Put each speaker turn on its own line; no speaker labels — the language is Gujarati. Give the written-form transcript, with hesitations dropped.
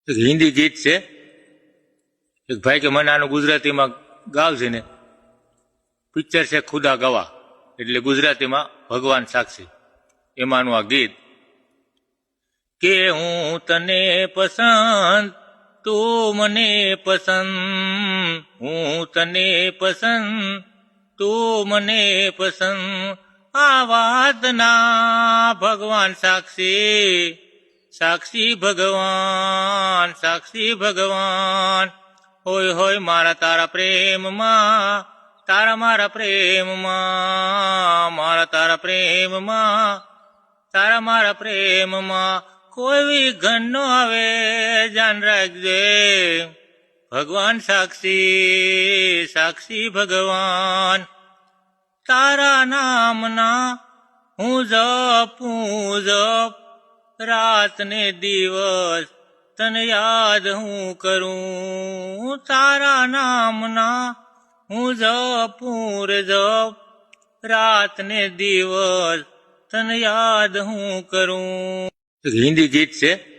એક હિન્દી ગીત છે. એક ભાઈ કે મને આનું ગુજરાતીમાં ગાવશે ને. પિક્ચર છે ખુદા ગવાહ, એટલે ગુજરાતીમાં ભગવાન સાક્ષી. એમાંનું આ ગીત કે હું તને પસંદ, તું મને પસંદ, હું તને પસંદ, તું મને પસંદ. આ વાતના ભગવાન સાક્ષી, સાક્ષી ભગવાન, સાક્ષી ભગવાન. હોય હોય મારા તારા પ્રેમમાં, તારા મારા પ્રેમમાં, મારા તારા પ્રેમમાં, તારા મારા પ્રેમમાં. કોઈ વિઘન નો આવે જાન રાખજે, ભગવાન સાક્ષી, સાક્ષી ભગવાન. તારા નામના હું જપું જપ, રાત ને દિવસ તને યાદ હું કરું. તારા નામના હું જપું રે જપ, રાત ને દિવસ તને યાદ હું કરું. હિન્દી ગીત છે.